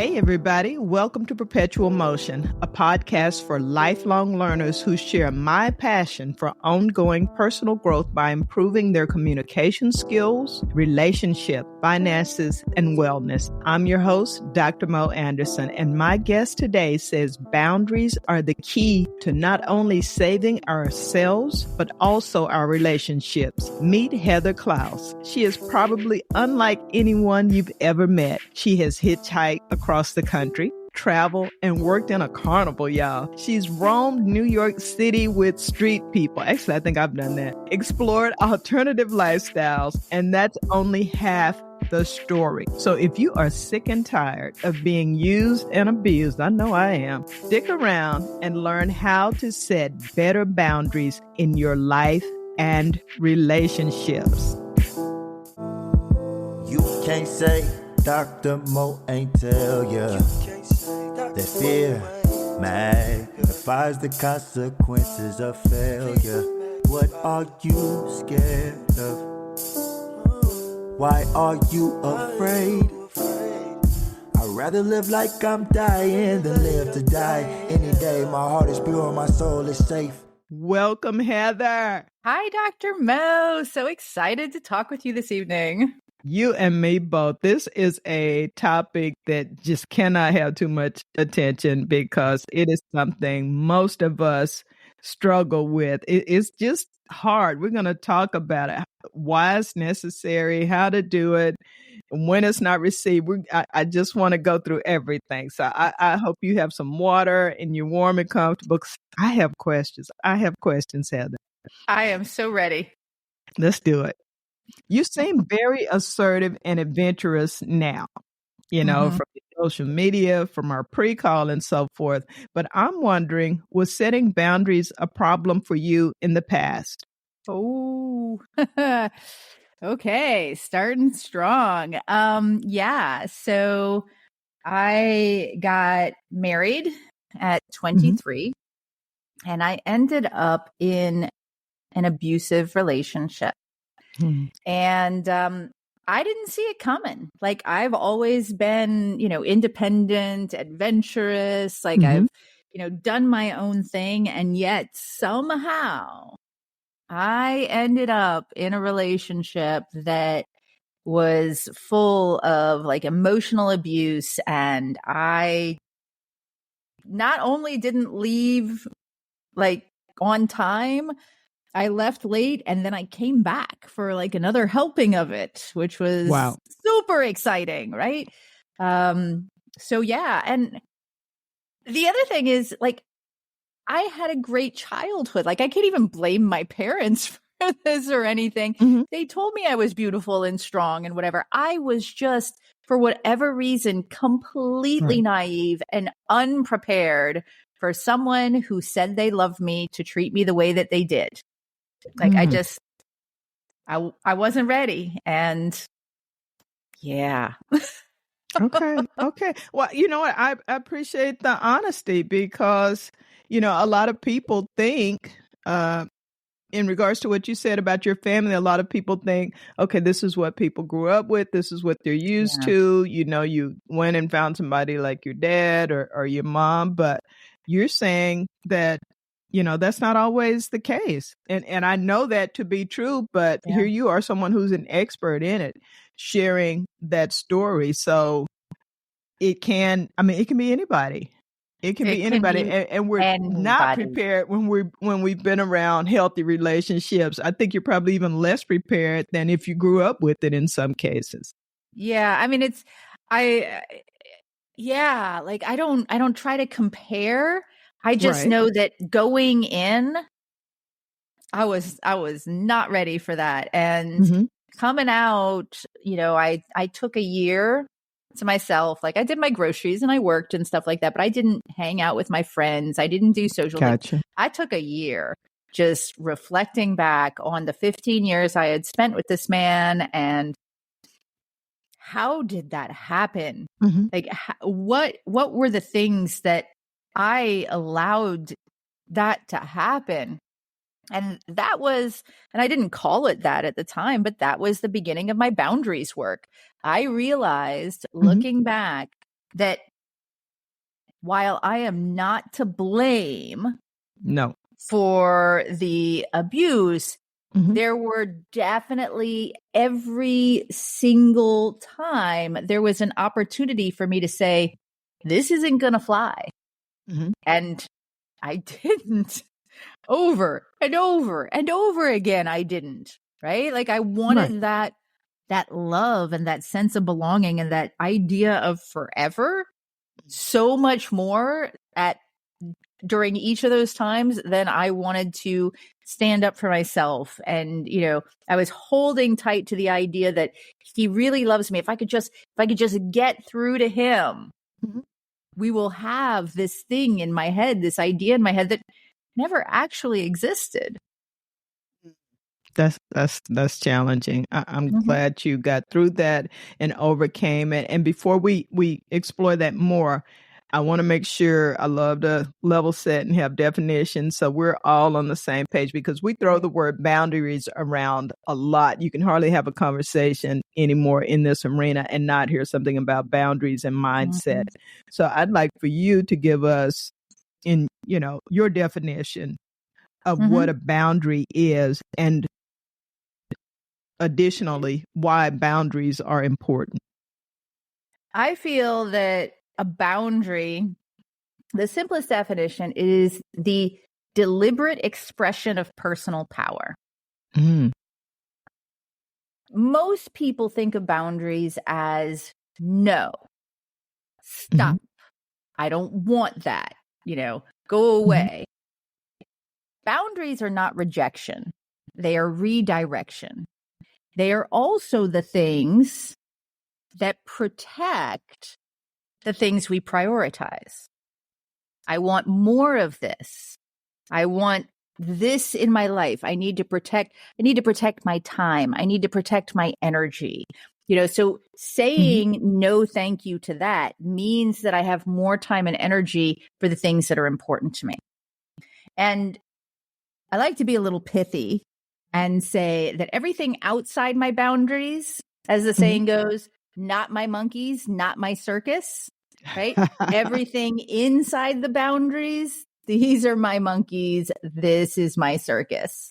Hey, everybody. Welcome to Perpetual Motion, a podcast for lifelong learners who share my passion for ongoing personal growth by improving their communication skills, relationship, finances, and wellness. I'm your host, Dr. Mo Anderson, and my guest today says boundaries are the key to not only saving ourselves, but also our relationships. Meet Heather Claus. She is probably unlike anyone you've ever met. She has hitchhiked across the country, traveled, and worked in a carnival, y'all. She's roamed New York City with street people. Actually, I think I've done that. Explored alternative lifestyles, and that's only half the story. So if you are sick and tired of being used and abused, I know I am, stick around and learn how to set better boundaries in your life and relationships. You can't say Dr. Mo ain't tell ya that fear magnifies the consequences of failure. What are you scared of? Why are you afraid? I'd rather live like I'm dying than live to die. Any day my heart is pure, my soul is safe. Welcome, Heather. Hi, Dr. Mo. So excited to talk with you this evening. You and me both. This is a topic that just cannot have too much attention because it is something most of us struggle with. It's just hard. We're going to talk about it, why it's necessary, how to do it, when it's not received. I just want to go through everything. So I hope you have some water and you're warm and comfortable. I have questions. Heather. I am so ready. Let's do it. You seem very assertive and adventurous now, from social media, from our pre-call and so forth. But I'm wondering, was setting boundaries a problem for you in the past? Oh, okay. Starting strong. Yeah. So I got married at 23 and I ended up in an abusive relationship. And I didn't see it coming. Like, I've always been, independent, adventurous. Like, I've, done my own thing. And yet somehow I ended up in a relationship that was full of like emotional abuse. And I not only didn't leave like on time, I left late and then I came back for like another helping of it, which was super exciting, right? So yeah. And the other thing is, like, I had a great childhood. Like, I can't even blame my parents for this or anything. They told me I was beautiful and strong and whatever. I was just, for whatever reason, completely naive and unprepared for someone who said they loved me to treat me the way that they did. Like, I wasn't ready. And yeah. Okay. Well, you know what? I appreciate the honesty because, a lot of people think, in regards to what you said about your family, a lot of people think, okay, this is what people grew up with. This is what they're used to. You went and found somebody like your dad or your mom, but you're saying that that's not always the case. And I know that to be true, but here you are, someone who's an expert in it, sharing that story. So it can be anybody. It can be anybody. And we're not prepared when we've been around healthy relationships. I think you're probably even less prepared than if you grew up with it in some cases. Yeah. I mean, like, I don't try to compare. I just know that going in, I was not ready for that. And coming out, I took a year to myself. Like, I did my groceries and I worked and stuff like that, but I didn't hang out with my friends. I didn't do social things. I took a year just reflecting back on the 15 years I had spent with this man and how did that happen? Like, what were the things that I allowed that to happen? And that was, and I didn't call it that at the time, but that was the beginning of my boundaries work. I realized looking back that while I am not to blame No. for the abuse, Mhm. there were definitely every single time there was an opportunity for me to say, this isn't going to fly. Mhm. And I didn't. Over and over and over again, I didn't. Right? Like I wanted that love and that sense of belonging and that idea of forever so much more during each of those times than I wanted to stand up for myself. And, I was holding tight to the idea that he really loves me. If I could just get through to him, Mhm. we will have this thing in my head, this idea in my head that never actually existed. That's challenging. I'm Mhm. glad you got through that and overcame it. And before we explore that more, I want to make sure I love to level set and have definitions so we're all on the same page, because we throw the word boundaries around a lot. You can hardly have a conversation anymore in this arena and not hear something about boundaries and mindset. Mhm. So I'd like for you to give us your definition of what a boundary is, and additionally, why boundaries are important. I feel that a boundary, the simplest definition, is the deliberate expression of personal power. Mm. Most people think of boundaries as no, stop. I don't want that, go away. Boundaries are not rejection. They are redirection. They are also the things that protect the things we prioritize. I want more of this. I want this in my life. I need to protect my time. I need to protect my energy. So saying no thank you to that means that I have more time and energy for the things that are important to me. And I like to be a little pithy and say that everything outside my boundaries, as the saying goes, not my monkeys, not my circus, right? Everything inside the boundaries, these are my monkeys. This is my circus.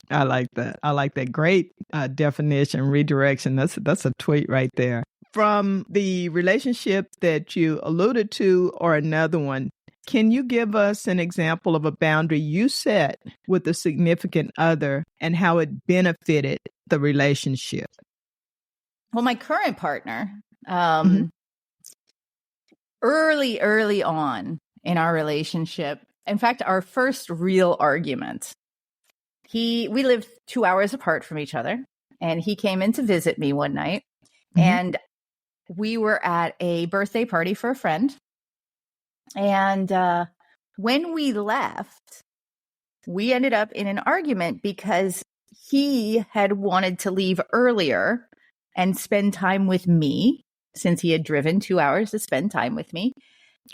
I like that. Great definition, redirection. That's a tweet right there. From the relationship that you alluded to or another one, can you give us an example of a boundary you set with a significant other and how it benefited the relationship? Well, my current partner, early on in our relationship, in fact, our first real argument, we lived 2 hours apart from each other, and he came in to visit me one night, and we were at a birthday party for a friend. And when we left, we ended up in an argument because he had wanted to leave earlier and spend time with me, since he had driven 2 hours to spend time with me.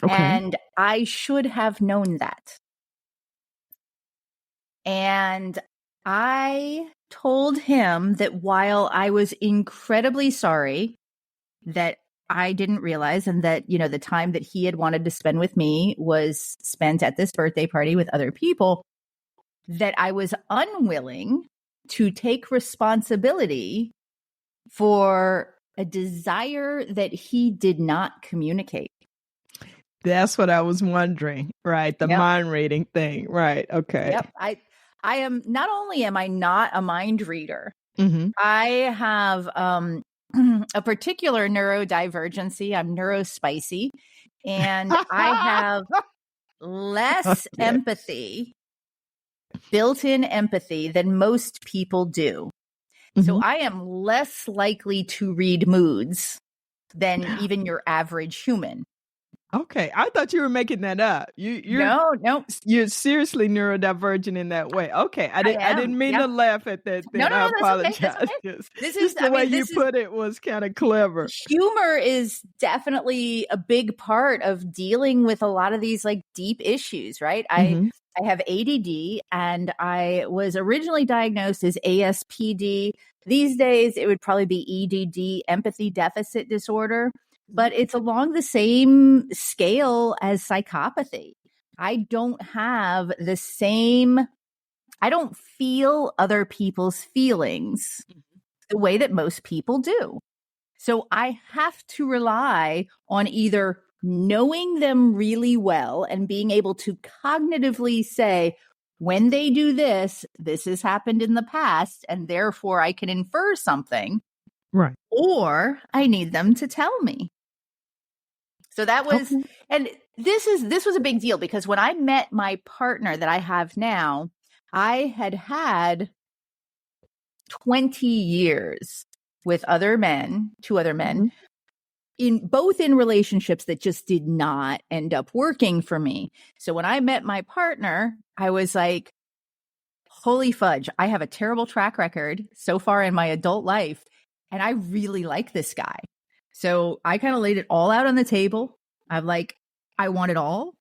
Okay. And I should have known that. And I told him that while I was incredibly sorry that I didn't realize, and that, the time that he had wanted to spend with me was spent at this birthday party with other people, that I was unwilling to take responsibility for a desire that he did not communicate. That's what I was wondering, right? The mind reading thing, right? Okay. Yep. I am, not only am I not a mind reader, Mm-hmm. I have a particular neurodivergency. I'm neurospicy, and I have less empathy, built-in empathy, than most people do. So I am less likely to read moods than even your average human. Okay, I thought you were making that up. No. You're seriously neurodivergent in that way. Okay, I didn't mean to laugh at that. No, I that's apologize. okay. Yes. This Just is the way you put it was kind of clever. Humor is definitely a big part of dealing with a lot of these like deep issues, right? I have ADD, and I was originally diagnosed as ASPD. These days, it would probably be EDD, empathy deficit disorder. but it's along the same scale as psychopathy. I don't feel other people's feelings the way that most people do. So I have to rely on either knowing them really well and being able to cognitively say, when they do this, this has happened in the past, and therefore I can infer something. Right. Or I need them to tell me. So that was, Okay. and this was a big deal because when I met my partner that I have now, I had 20 years with two other men, in relationships that just did not end up working for me. So when I met my partner, I was like, holy fudge, I have a terrible track record so far in my adult life, and I really like this guy. So I kind of laid it all out on the table. I'm like, I want it all.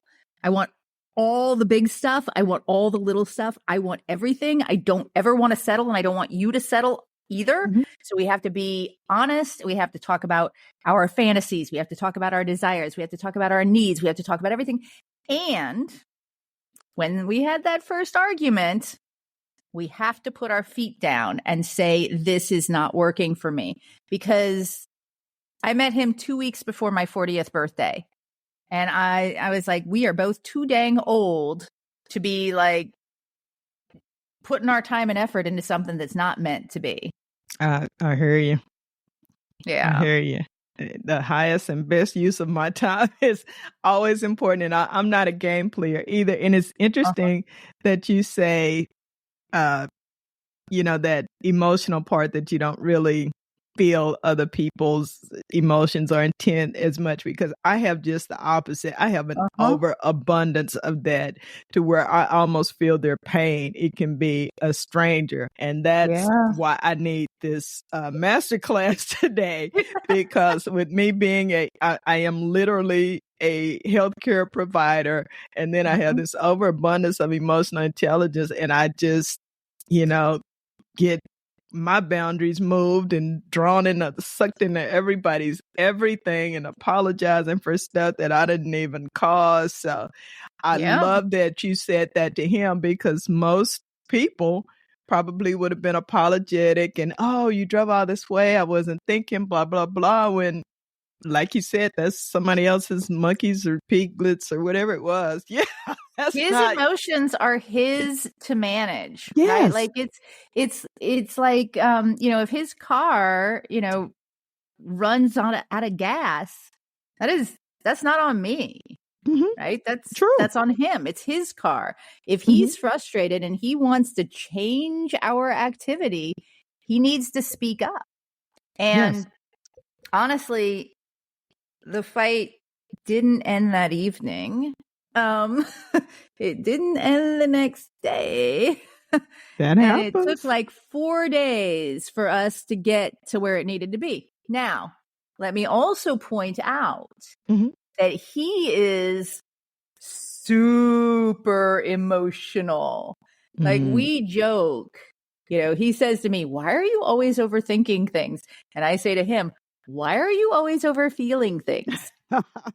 I want all the big stuff. I want all the little stuff. I want everything. I don't ever want to settle, and I don't want you to settle either. Mhm. So we have to be honest. We have to talk about our fantasies. We have to talk about our desires. We have to talk about our needs. We have to talk about everything. And when we had that first argument, we have to put our feet down and say, this is not working for me, because I met him 2 weeks before my 40th birthday. And I was like, we are both too dang old to be like putting our time and effort into something that's not meant to be. I hear you. Yeah. I hear you. The highest and best use of my time is always important. And I'm not a game player either. And it's interesting that you say, that emotional part, that you don't really feel other people's emotions or intent as much, because I have just the opposite. I have an overabundance of that to where I almost feel their pain. It can be a stranger. And that's why I need this masterclass today, because with me being I am literally a healthcare provider, and then I have this overabundance of emotional intelligence, and I just, get my boundaries moved and drawn in, sucked into everybody's everything, and apologizing for stuff that I didn't even cause. So I love that you said that to him, because most people probably would have been apologetic and, oh, you drove all this way, I wasn't thinking, blah, blah, blah, when, like you said, that's somebody else's monkeys or piglets or whatever it was. Yeah. His emotions are his to manage. Yes. Right? Like it's like, if his car, runs out of gas, that's not on me. Mm-hmm. Right? That's true. That's on him. It's his car. If he's frustrated and he wants to change our activity, he needs to speak up. And honestly, the fight didn't end that evening. It didn't end the next day. That happens. And it took like 4 days for us to get to where it needed to be. Now, let me also point out that he is super emotional. Like, we joke, he says to me, why are you always overthinking things? And I say to him, why are you always overfeeling things?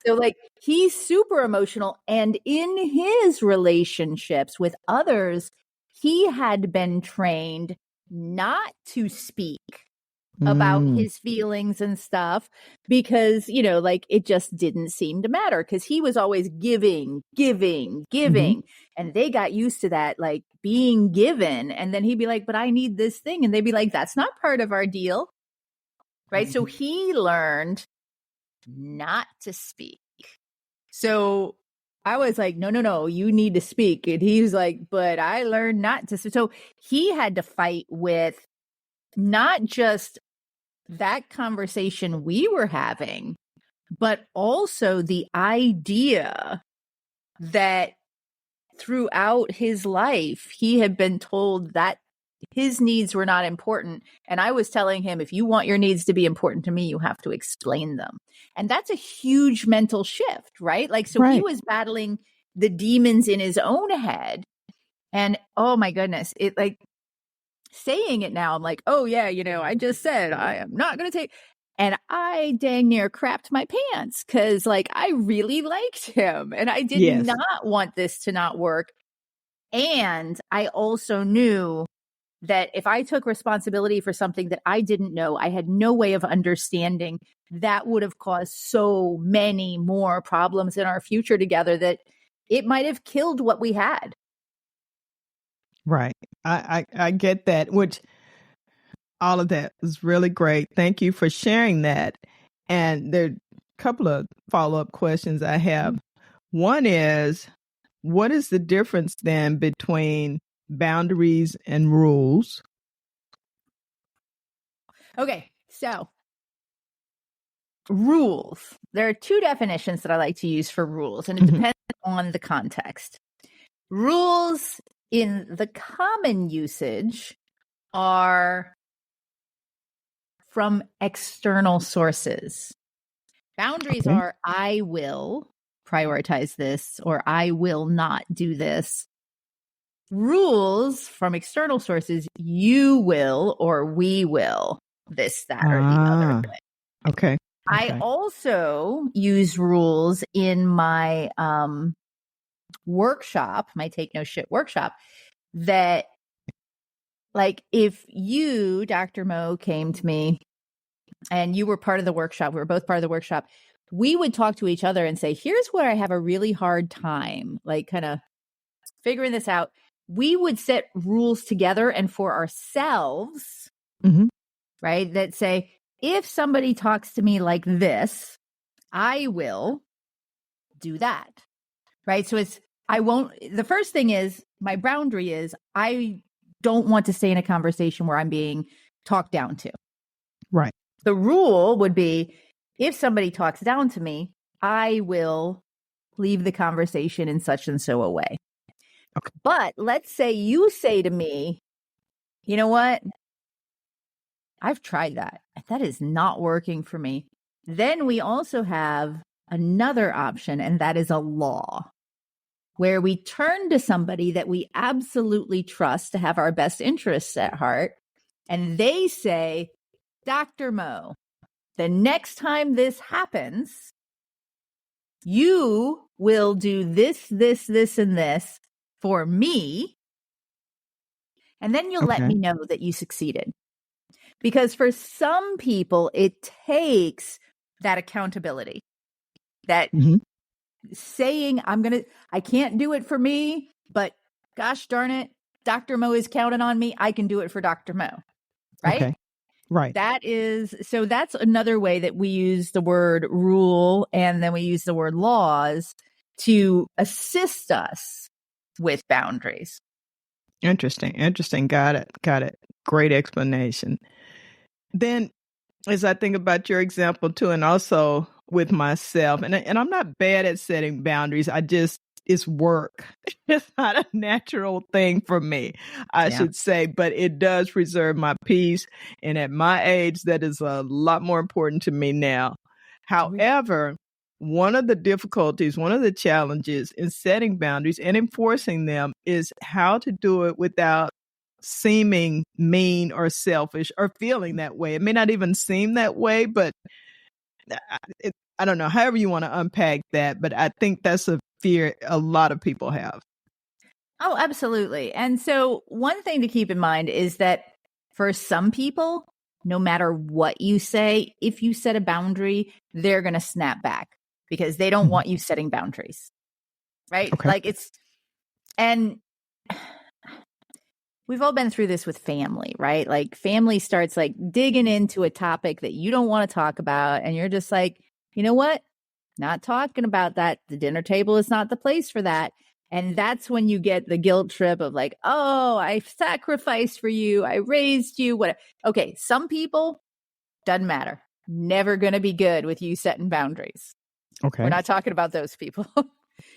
So like, he's super emotional, and in his relationships with others, he had been trained not to speak about his feelings and stuff, because, it just didn't seem to matter, because he was always giving. And they got used to that, like being given. And then he'd be like, but I need this thing. And they'd be like, that's not part of our deal. Right. So he learned not to speak. So I was like, no, you need to speak. And he's like, but I learned not to. So he had to fight with not just that conversation we were having, but also the idea that throughout his life, he had been told that his needs were not important. And I was telling him, if you want your needs to be important to me, you have to explain them. And that's a huge mental shift, right? Like, so he was battling the demons in his own head. And oh my goodness, it like saying it now, I'm like, oh yeah, I just said I am not going to take. And I dang near crapped my pants because like I really liked him and I did Yes. not want this to not work. And I also knew that if I took responsibility for something that I didn't know, I had no way of understanding, that would have caused so many more problems in our future together that it might have killed what we had. Right. I get that, which all of that is really great. Thank you for sharing that. And there are a couple of follow-up questions I have. One is, what is the difference then between boundaries and rules? Okay, so rules. There are two definitions that I like to use for rules, and it depends on the context. Rules in the common usage are from external sources. Boundaries are, I will prioritize this, or I will not do this. Rules from external sources, you will or we will this, that, or the other thing. Okay. I also use rules in my workshop, my Take No Shit workshop, that like if you, Dr. Mo, came to me and you were part of the workshop, we were both part of the workshop, we would talk to each other and say, here's where I have a really hard time, like kind of figuring this out. We would set rules together and for ourselves, right? That say, if somebody talks to me like this, I will do that, right? So it's, I won't, the first thing is, my boundary is, I don't want to stay in a conversation where I'm being talked down to. Right. The rule would be, if somebody talks down to me, I will leave the conversation in such and so a way. Okay. But let's say you say to me, you know what? I've tried that. That is not working for me. Then we also have another option, and that is a law, where we turn to somebody that we absolutely trust to have our best interests at heart. And they say, Dr. Mo, the next time this happens, you will do this, this, this, and this for me. And then you'll let me know that you succeeded. Because for some people, it takes that accountability, that saying, I can't do it for me, but gosh darn it, Dr. Mo is counting on me. I can do it for Dr. Mo. Right? Okay. Right. So that's another way that we use the word rule, and then we use the word laws to assist us with boundaries. Interesting. Got it. Great explanation. Then, as I think about your example too, and also with myself, and I'm not bad at setting boundaries. It's work. It's not a natural thing for me, I should say, but it does preserve my peace. And at my age, that is a lot more important to me now. However, one of the difficulties, one of the challenges in setting boundaries and enforcing them is how to do it without seeming mean or selfish or feeling that way. It may not even seem that way, but I don't know, however you want to unpack that, but I think that's a fear a lot of people have. Oh, absolutely. And so one thing to keep in mind is that for some people, no matter what you say, if you set a boundary, they're going to snap back because they don't want you setting boundaries. Right? Okay. Like and we've all been through this with family, right? Like family starts like digging into a topic that you don't want to talk about. And you're just like, you know what? Not talking about that. The dinner table is not the place for that. And that's when you get the guilt trip of like, oh, I sacrificed for you. I raised you. What? Okay. Some people, doesn't matter. Never going to be good with you setting boundaries. Okay. We're not talking about those people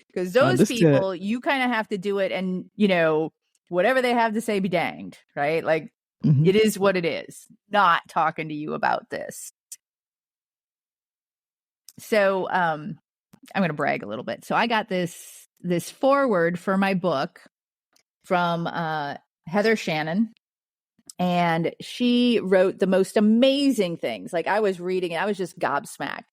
because those Understood. people, you kind of have to do it. And, you know, whatever they have to say, be danged, right? Like it is what it is. Not talking to you about this. So I'm going to brag a little bit. So I got this foreword for my book from Heather Shannon. And she wrote the most amazing things. Like I was reading it, I was just gobsmacked.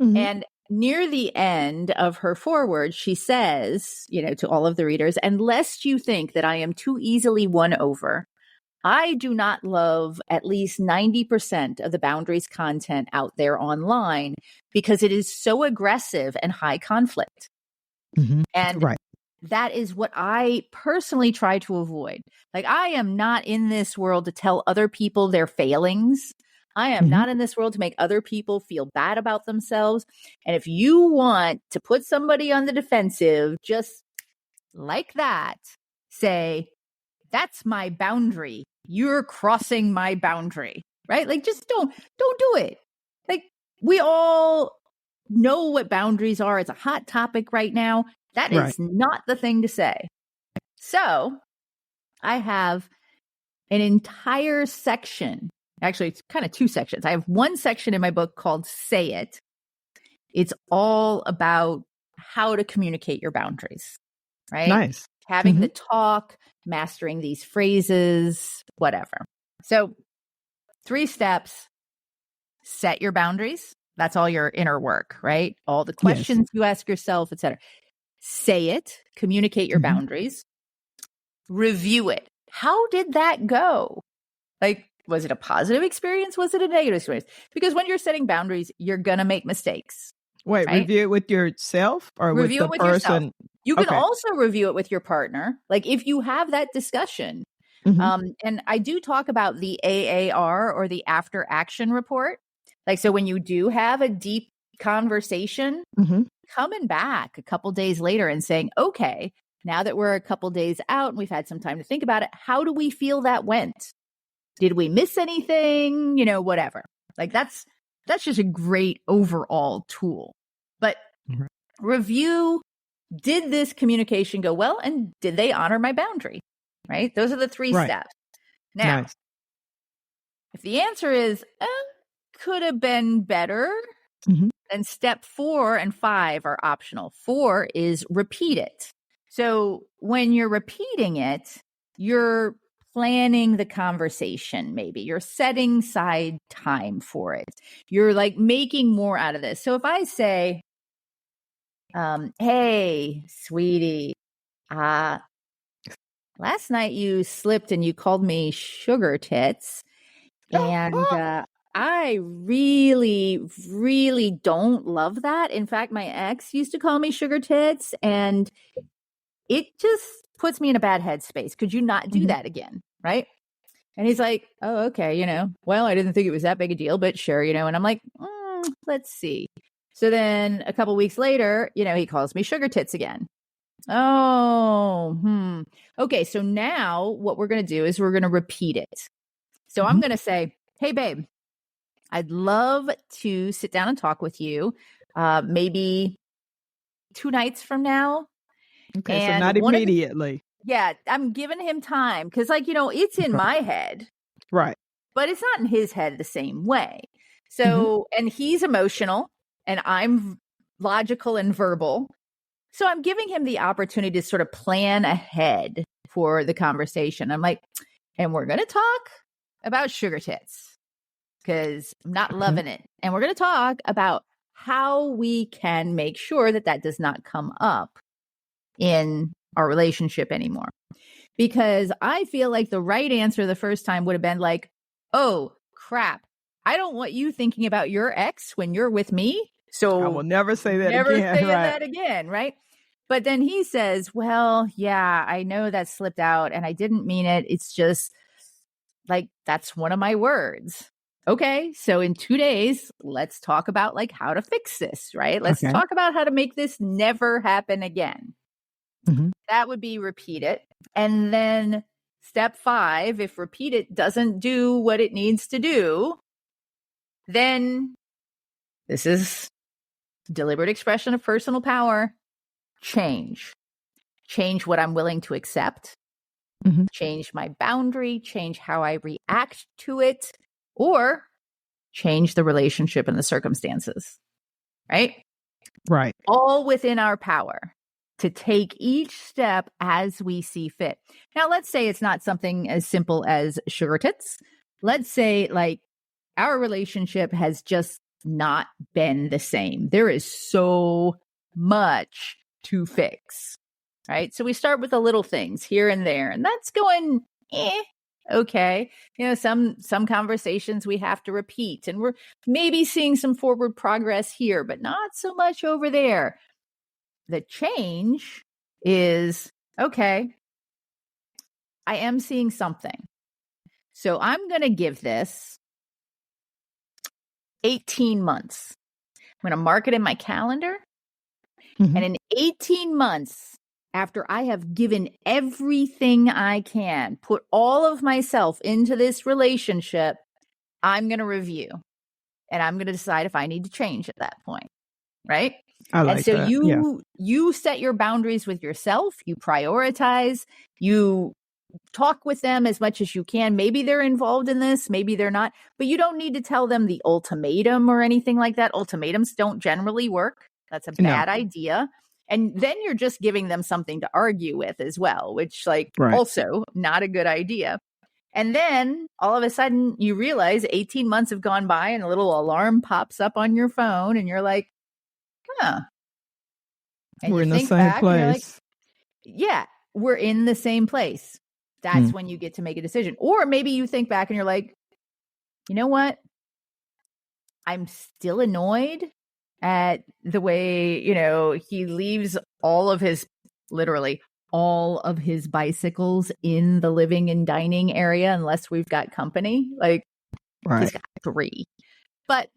Mhm. And near the end of her foreword, she says, to all of the readers, and lest you think that I am too easily won over, I do not love at least 90% of the boundaries content out there online because it is so aggressive and high conflict. Mhm. And Right. that is what I personally try to avoid. Like, I am not in this world to tell other people their failings. I am Mhm. not in this world to make other people feel bad about themselves. And if you want to put somebody on the defensive, just like that, say, that's my boundary. You're crossing my boundary, right? Like, just don't do it. Like, we all know what boundaries are. It's a hot topic right now. That Right. is not the thing to say. So I have an entire section. Actually, it's kind of two sections. I have one section in my book called Say It. It's all about how to communicate your boundaries, right? Nice. Having Mhm. the talk, mastering these phrases, whatever. So 3 steps: set your boundaries. That's all your inner work, right? All the questions you ask yourself, etc. Say it, communicate your Mhm. boundaries, review it. How did that go? Like, was it a positive experience? Was it a negative experience? Because when you're setting boundaries, you're going to make mistakes. Wait, Right? review it with yourself or with Review the it with yourself. person? You can Okay. also review it with your partner. Like, if you have that discussion. Mhm. And I do talk about the AAR, or the after action report. Like, so when you do have a deep conversation, Mhm. coming back a couple days later and saying, okay, now that we're a couple days out and we've had some time to think about it, how do we feel that went? Did we miss anything? Whatever. Like, that's just a great overall tool. But Right. review, did this communication go well? And did they honor my boundary? Right? Those are the 3 Right. steps. Now, Nice. if the answer is, could have been better, Mhm. then step 4 and 5 are optional. 4 is repeat it. So when you're repeating it, you're planning the conversation. Maybe you're setting aside time for it. You're like making more out of this. So if I say, hey, sweetie, last night you slipped and you called me sugar tits. And I really, really don't love that. In fact, my ex used to call me sugar tits, and it just puts me in a bad headspace. Could you not do Mhm. that again? Right? And he's like, oh, okay, well, I didn't think it was that big a deal, but sure, and I'm like, let's see. So then a couple weeks later, he calls me sugar tits again. Oh, okay. So now what we're going to do is we're going to repeat it. So I'm Mhm. going to say, hey, babe, I'd love to sit down and talk with you, maybe 2 nights from now. Okay, so And not immediately. I'm giving him time because, it's in my head, Right. but it's not in his head the same way. Mhm. So, and he's emotional and I'm logical and verbal. So I'm giving him the opportunity to sort of plan ahead for the conversation. I'm like, and we're going to talk about sugar tits, because I'm not loving it. And we're going to talk about how we can make sure that that does not come up in our relationship anymore. Because I feel like the right answer the first time would have been like, oh, crap. I don't want you thinking about your ex when you're with me. So I will never say that never again. saying Right. that again, right? But then he says, well, yeah, I know that slipped out and I didn't mean it. It's just like, that's one of my words. Okay, so in 2 days, let's talk about how to fix this, right? Let's Okay. talk about how to make this never happen again. Mhm. That would be repeat it. And then step 5, if repeat it doesn't do what it needs to do, then this is deliberate expression of personal power. Change what I'm willing to accept, Mhm. change my boundary, change how I react to it, or change the relationship and the circumstances, right? Right. All within our power to take each step as we see fit. Now, let's say it's not something as simple as sugar tits. Let's say like our relationship has just not been the same. There is so much to fix, right? So we start with the little things here and there, and that's going, okay. You know, some conversations we have to repeat, and we're maybe seeing some forward progress here, but not so much over there. The change is, okay, I am seeing something. So I'm going to give this 18 months. I'm going to mark it in my calendar. Mm-hmm. And in 18 months, after I have given everything I can, put all of myself into this relationship, I'm going to review. And I'm going to decide if I need to change at that point. Right? I like and so that. you set your boundaries with yourself, you prioritize, you talk with them as much as you can. Maybe they're involved in this, maybe they're not, but you don't need to tell them the ultimatum or anything like that. Ultimatums don't generally work. That's a bad idea. And then you're just giving them something to argue with as well, which also not a good idea. And then all of a sudden you realize 18 months have gone by and a little alarm pops up on your phone and you're like, huh. And we're you in the think same back place. And you're like, yeah, we're in the same place. That's when you get to make a decision. Or maybe you think back and you're like, you know what? I'm still annoyed at the way, he leaves literally all of his bicycles in the living and dining area unless we've got company. Like, he's got 3. But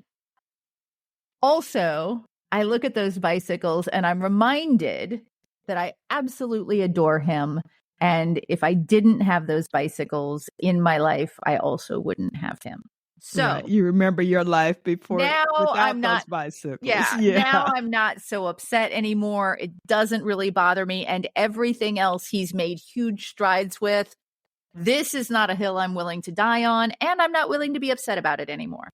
also, I look at those bicycles and I'm reminded that I absolutely adore him. And if I didn't have those bicycles in my life, I also wouldn't have him. So you remember your life before without those bicycles. Now I'm not so upset anymore. It doesn't really bother me. And everything else he's made huge strides with. This is not a hill I'm willing to die on. And I'm not willing to be upset about it anymore.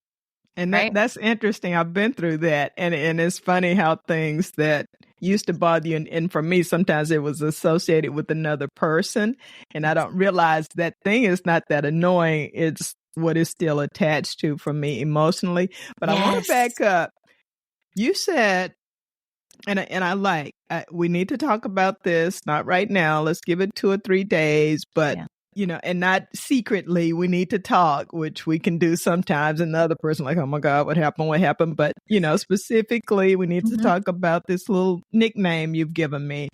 And that's interesting. I've been through that. And it's funny how things that used to bother you, and for me, sometimes it was associated with another person. And I don't realize that thing is not that annoying. It's what is still attached to for me emotionally. But I want to back up. You said, and we need to talk about this, not right now. Let's give it 2 or 3 days. But and not secretly, we need to talk, which we can do sometimes. And the other person like, oh my God, what happened? But, specifically, we need to talk about this little nickname you've given me.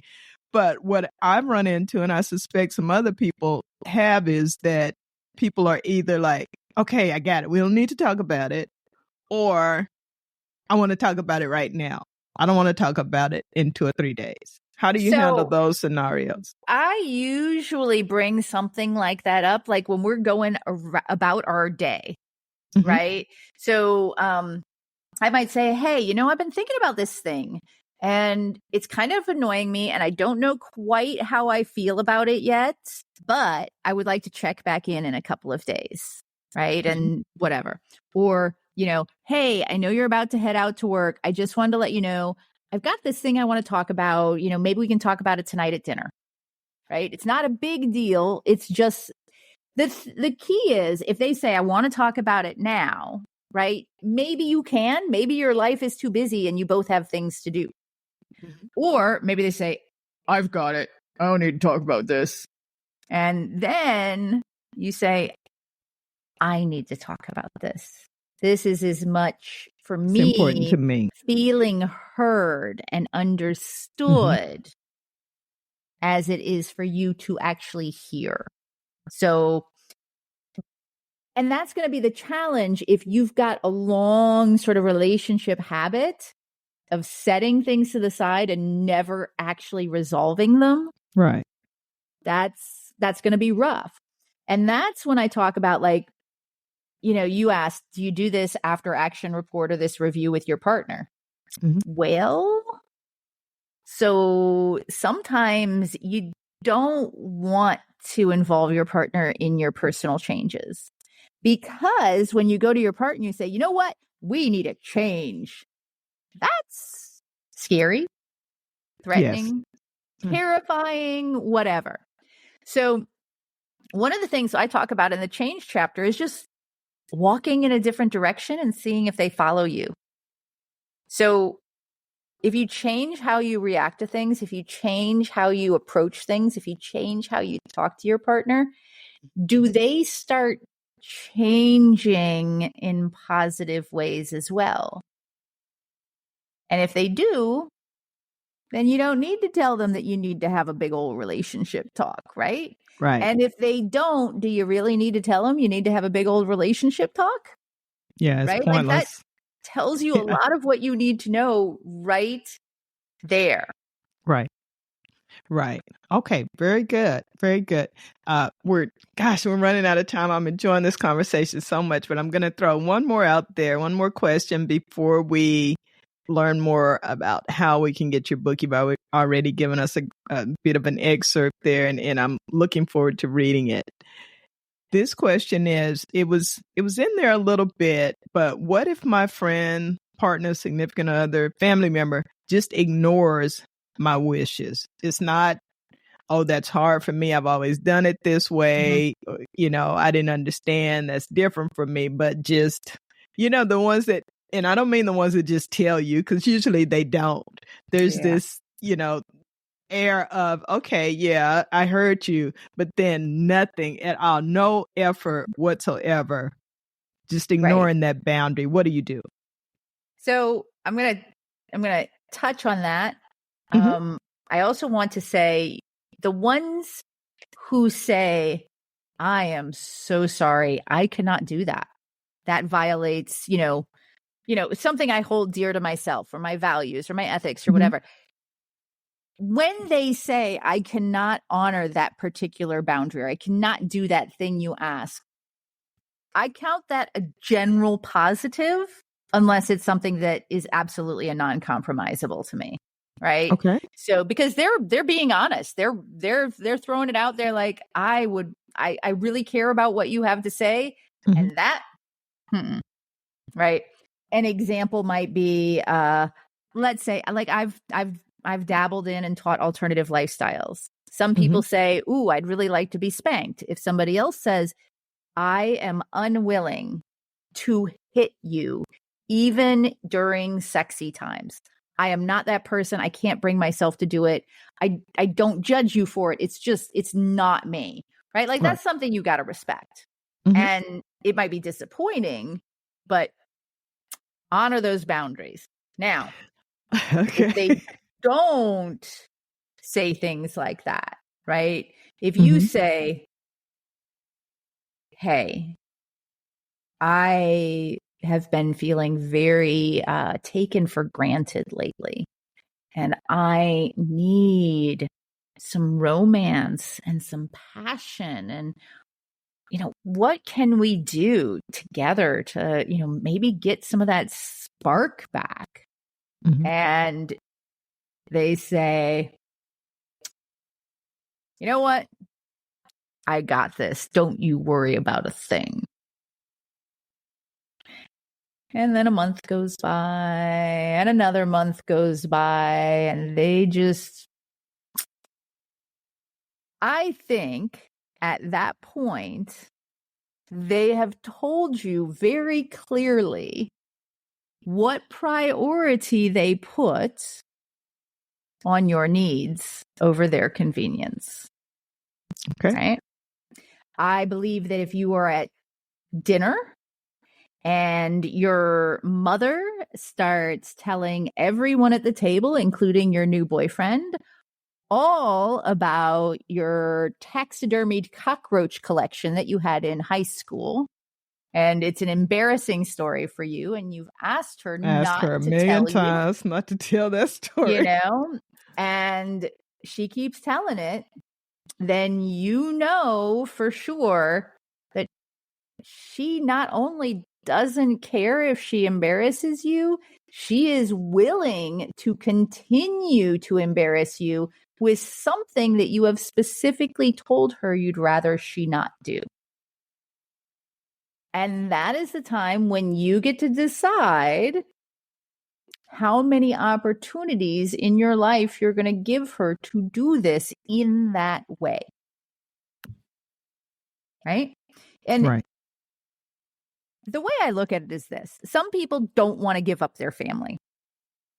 But what I've run into, and I suspect some other people have, is that people are either like, okay, I got it. We don't need to talk about it. Or I want to talk about it right now. I don't want to talk about it in 2 or 3 days. How do you handle those scenarios? I usually bring something like that up, like when we're going about our day, right? So I might say, hey, I've been thinking about this thing and it's kind of annoying me and I don't know quite how I feel about it yet, but I would like to check back in a couple of days, right? And whatever. Or, hey, I know you're about to head out to work. I just wanted to let you know I've got this thing I want to talk about. Maybe we can talk about it tonight at dinner, right? It's not a big deal. It's just the key is if they say, I want to talk about it now, right? Maybe you can. Maybe your life is too busy and you both have things to do. Or maybe they say, I've got it. I don't need to talk about this. And then you say, I need to talk about this. This is as much for me, it's important to me, feeling heard and understood as it is for you to actually hear. So, and that's going to be the challenge if you've got a long sort of relationship habit of setting things to the side and never actually resolving them. Right. That's going to be rough. And that's when I talk about you asked, do you do this after action report or this review with your partner? Well, so sometimes you don't want to involve your partner in your personal changes because when you go to your partner, you say, you know what? We need a change. That's scary, threatening, terrifying, whatever. So one of the things I talk about in the change chapter is just walking in a different direction and seeing if they follow you. So if you change how you react to things, if you change how you approach things, if you change how you talk to your partner, do they start changing in positive ways as well? And if they do, then you don't need to tell them that you need to have a big old relationship talk, right? Right. And if they don't, do you really need to tell them you need to have a big old relationship talk? Yeah, it's right? pointless. Like that tells you a lot of what you need to know right there. Right. Right. Okay. Very good. Very good. We're running out of time. I'm enjoying this conversation so much, but I'm going to throw one more out there, one more question before we learn more about how we can get your book. You've already given us a bit of an excerpt there, and I'm looking forward to reading it. This question is, it was in there a little bit, but what if my friend, partner, significant other, family member just ignores my wishes? It's not, oh, that's hard for me. I've always done it this way. I didn't understand. That's different from me. But just, the ones that, and I don't mean the ones that just tell you, because usually they don't. There's this, air of, okay, yeah, I heard you, but then nothing at all, no effort whatsoever, just ignoring that boundary. What do you do? So I'm gonna touch on that. I also want to say the ones who say, I am so sorry, I cannot do that. That violates, something I hold dear to myself or my values or my ethics or whatever. When they say, I cannot honor that particular boundary, or I cannot do that thing you ask, I count that a general positive, unless it's something that is absolutely a non-compromisable to me. Right. Okay. So because they're being honest, they're throwing it out there. Like I really care about what you have to say. And that, right. An example might be, let's say, like I've dabbled in and taught alternative lifestyles. Some people say, ooh, I'd really like to be spanked. If somebody else says, I am unwilling to hit you, even during sexy times. I am not that person. I can't bring myself to do it. I don't judge you for it. It's not me. Right? Like that's something you got to respect. And it might be disappointing, but honor those boundaries. Now, if they don't say things like that, right? If you say, hey, I have been feeling very taken for granted lately, and I need some romance and some passion, and what can we do together to maybe get some of that spark back? And they say, you know what, I got this, don't you worry about a thing. And then a month goes by and another month goes by, and I think at that point, they have told you very clearly what priority they put on your needs over their convenience. Okay. Right? I believe that if you are at dinner and your mother starts telling everyone at the table, including your new boyfriend, all about your taxidermied cockroach collection that you had in high school, and it's an embarrassing story for you, and you've asked her not a to million tell times not to tell that story, and she keeps telling it, then for sure that she not only doesn't care if she embarrasses you, she is willing to continue to embarrass you with something that you have specifically told her you'd rather she not do. And that is the time when you get to decide, how many opportunities in your life you're going to give her to do this in that way. Right? And Right. the way I look at it is this. Some people don't want to give up their family.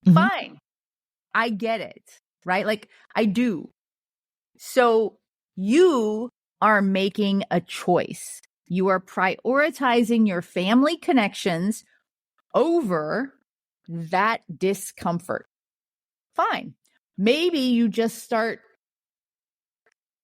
Mhm. Fine. I get it. Right? Like I do. So you are making a choice. You are prioritizing your family connections over that discomfort. Fine. Maybe you just start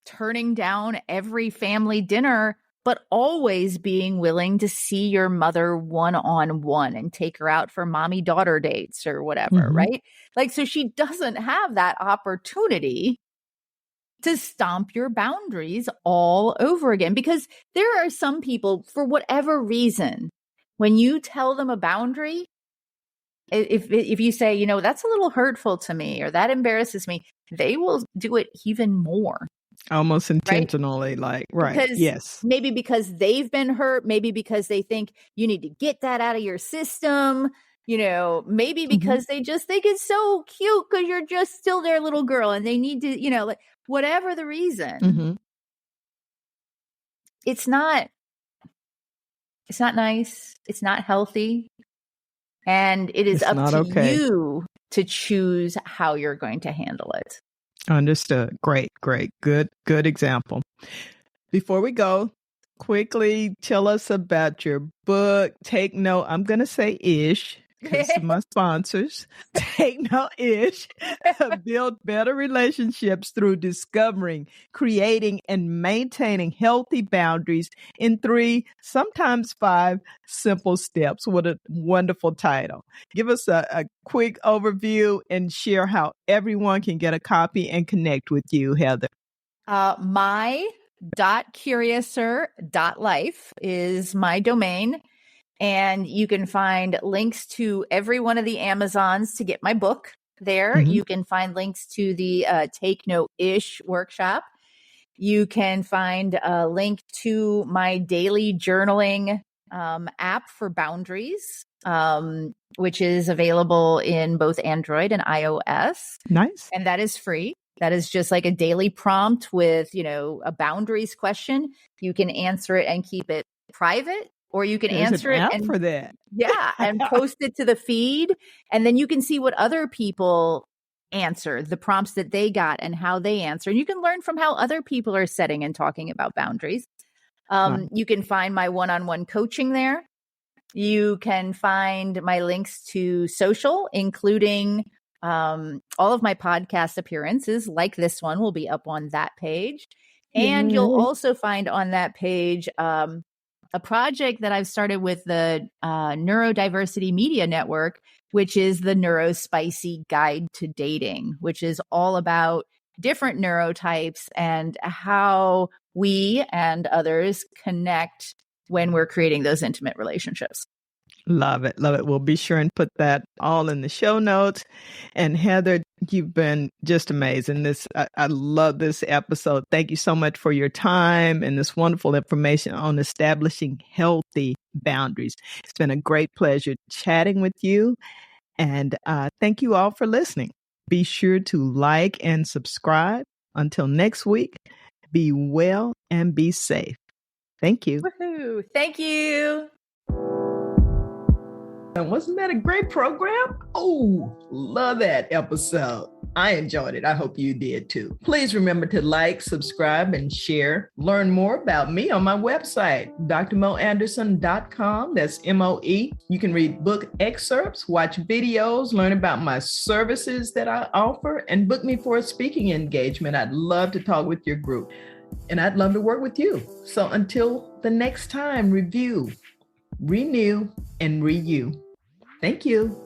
turning down every family dinner, but always being willing to see your mother one-on-one and take her out for mommy-daughter dates or whatever, Mhm. right? Like, so she doesn't have that opportunity to stomp your boundaries all over again. Because there are some people, for whatever reason, when you tell them a boundary, if you say, you know, that's a little hurtful to me or that embarrasses me, they will do it even more. Almost Right? intentionally, like, right. Because Yes. maybe because they've been hurt, maybe because they think you need to get that out of your system, you know, maybe because they just think it's so cute because you're just still their little girl and they need to, you know, like whatever the reason, Mhm. it's not nice. It's not healthy. And it is It's up not to okay. you to choose how you're going to handle it. Understood. Great. Good example. Before we go, quickly tell us about your book. Take note. I'm going to say ish because of my sponsors. Take note ish. Build better relationships through discovering, creating, and maintaining healthy boundaries in 3, sometimes 5 simple steps. What a wonderful title. Give us a quick overview and share how everyone can get a copy and connect with you, Heather. My.curiouser.life is my domain. And you can find links to every one of the Amazons to get my book there. Mhm. You can find links to the Take Note-ish workshop. You can find a link to my daily journaling app for boundaries, which is available in both Android and iOS. Nice. And that is free. That is just like a daily prompt with, you know, a boundaries question. You can answer it and keep it private, or you can There's answer an it app and for that. and post it to the feed. And then you can see what other people answer, the prompts that they got and how they answer. And you can learn from how other people are setting and talking about boundaries. Wow. You can find my one-on-one coaching there. You can find my links to social, including all of my podcast appearances, like this one, will be up on that page. And you'll Yay. also find on that page a project that I've started with the Neurodiversity Media Network, which is the Neurospicy Guide to Dating, which is all about different neurotypes and how we and others connect when we're creating those intimate relationships. Love it. We'll be sure and put that all in the show notes. And Heather, you've been just amazing. I love this episode. Thank you so much for your time and this wonderful information on establishing healthy boundaries. It's been a great pleasure chatting with you. And thank you all for listening. Be sure to like and subscribe. Until next week, be well and be safe. Thank you. Woohoo! Thank you. And wasn't that a great program? Oh, love that episode. I enjoyed it. I hope you did too. Please remember to like, subscribe, and share. Learn more about me on my website, drmoanderson.com. That's MOE. You can read book excerpts, watch videos, learn about my services that I offer, and book me for a speaking engagement. I'd love to talk with your group, and I'd love to work with you. So until the next time, review, renew, and renew. Thank you.